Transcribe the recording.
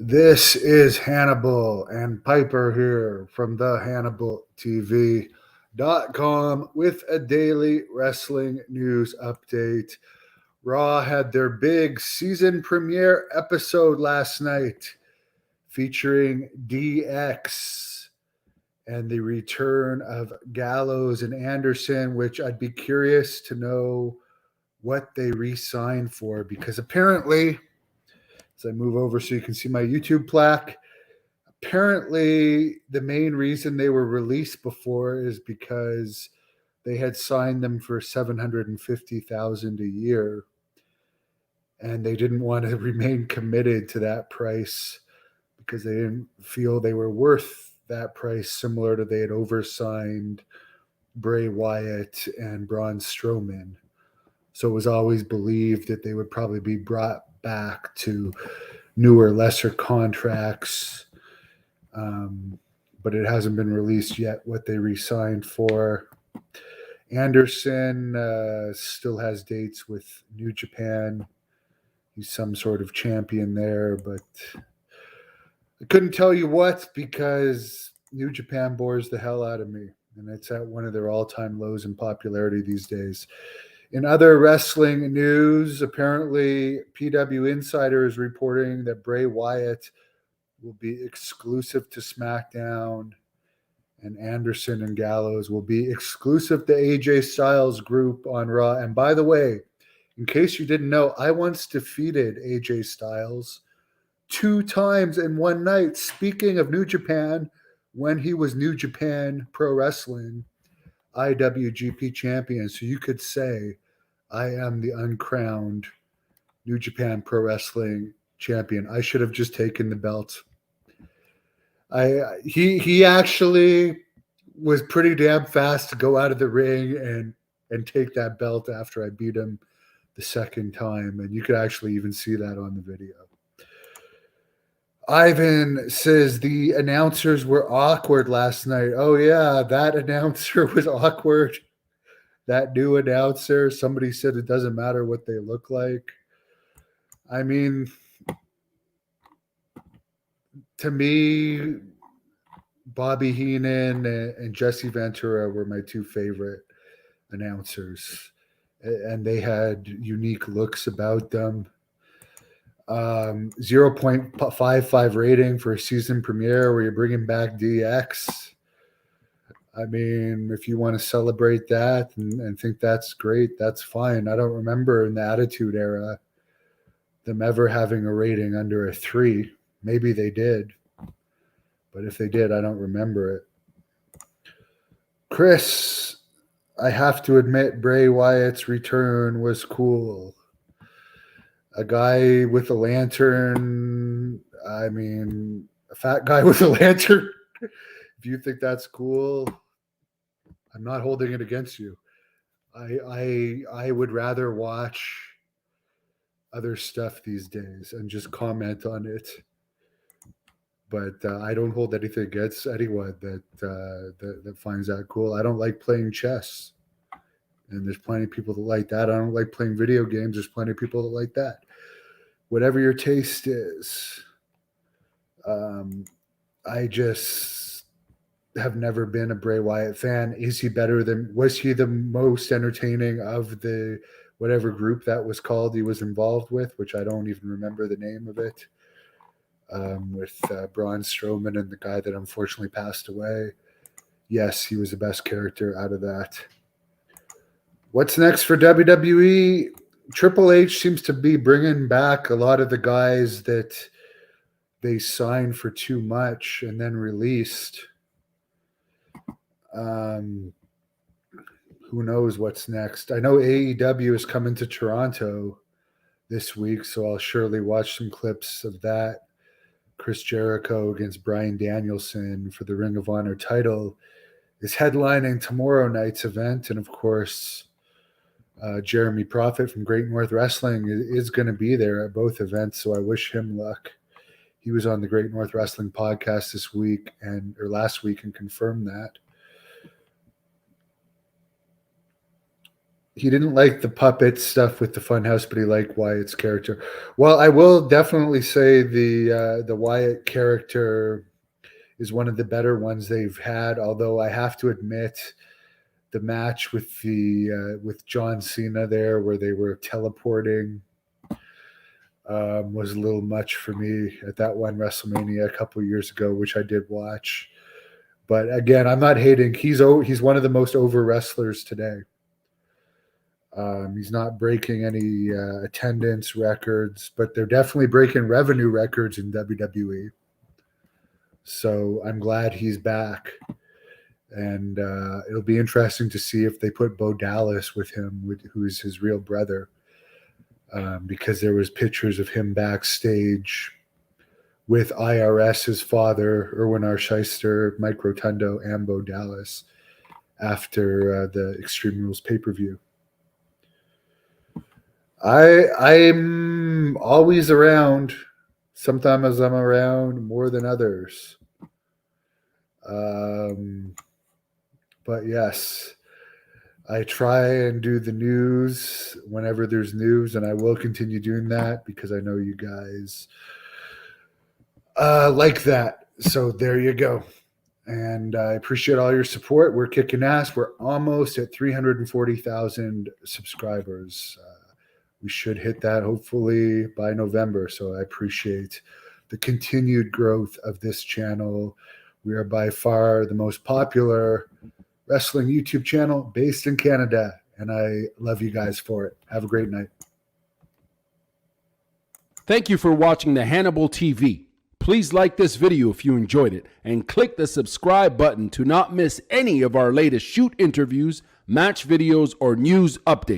This is Hannibal and Piper here from the HannibalTV.com with a daily wrestling news update. Raw had their big season premiere episode last night featuring DX and the return of Gallows and Anderson, which I'd be curious to know what they re-signed for, because apparently, as I move over so you can see my YouTube plaque, apparently the main reason they were released before is because they had signed them for $750,000 a year, and they didn't want to remain committed to that price because they didn't feel they were worth that price, similar to they had oversigned Bray Wyatt and Braun Strowman. So it was always believed that they would probably be brought back to newer, lesser contracts. But it hasn't been released yet what they re-signed for. Anderson still has dates with New Japan. He's some sort of champion there, but I couldn't tell you what because New Japan bores the hell out of me, and it's at one of their all-time lows in popularity these days. In other wrestling news, apparently PW Insider is reporting that Bray Wyatt will be exclusive to SmackDown, and Anderson and Gallows will be exclusive to AJ Styles' group on Raw. And by the way, in case you didn't know, I once defeated AJ Styles 2 times in one night. Speaking of New Japan, when he was New Japan Pro Wrestling IWGP champion. So you could say I am the uncrowned New Japan Pro Wrestling champion. I should have just taken the belt. He actually was pretty damn fast to go out of the ring and take that belt after I beat him the second time, and you could actually even see that on the video. Ivan says the announcers were awkward last night. Oh yeah, that announcer was awkward. That new announcer, somebody said it doesn't matter what they look like. I mean, to me, Bobby Heenan and Jesse Ventura were my two favorite announcers, and they had unique looks about them. 0.55 rating for a season premiere where you're bringing back DX. I mean, if you want to celebrate that and think that's great, that's fine. I don't remember in the Attitude Era them ever having a rating under a 3. Maybe they did, but if they did, I don't remember it. Chris, I have to admit, Bray Wyatt's return was cool. A guy with a lantern. I mean, a fat guy with a lantern. If you think that's cool, I'm not holding it against you. I would rather watch other stuff these days and just comment on it. But I don't hold anything against anyone that finds that cool. I don't like playing chess, and there's plenty of people that like that. I don't like playing video games. There's plenty of people that like that. Whatever your taste is, I just have never been a Bray Wyatt fan. Is he better than? Was he the most entertaining of the whatever group that was called he was involved with, which I don't even remember the name of it? With Braun Strowman and the guy that unfortunately passed away. Yes, he was the best character out of that. What's next for WWE? Triple H seems to be bringing back a lot of the guys that they signed for too much and then released. Who knows what's next? I know AEW is coming to Toronto this week, so I'll surely watch some clips of that. Chris Jericho against Bryan Danielson for the Ring of Honor title is headlining tomorrow night's event. And of course, Jeremy Prophet from Great North Wrestling is going to be there at both events, so I wish him luck. He was on the Great North Wrestling podcast this week or last week and confirmed that. he didn't like the puppet stuff with the Funhouse, but he liked Wyatt's character. Well, I will definitely say the Wyatt character is one of the better ones they've had. Although I have to admit, the match with John Cena there, where they were teleporting, was a little much for me at that one WrestleMania a couple of years ago, which I did watch. But again, I'm not hating. He's one of the most over wrestlers today. He's not breaking any attendance records, but they're definitely breaking revenue records in WWE. So I'm glad he's back. And it'll be interesting to see if they put Bo Dallas with him, who is his real brother, because there was pictures of him backstage with IRS's father, Irwin R. Shyster, Mike Rotundo, and Bo Dallas after the Extreme Rules pay-per-view. I'm always around. Sometimes I'm around more than others. But yes, I try and do the news whenever there's news, and I will continue doing that because I know you guys like that. So there you go. And I appreciate all your support. We're kicking ass. We're almost at 340,000 subscribers. We should hit that hopefully by November. So I appreciate the continued growth of this channel. We are by far the most popular wrestling YouTube channel based in Canada, and I love you guys for it. Have a great night. Thank you for watching the Hannibal TV. Please like this video if you enjoyed it, and click the subscribe button to not miss any of our latest shoot interviews, match videos, or news updates.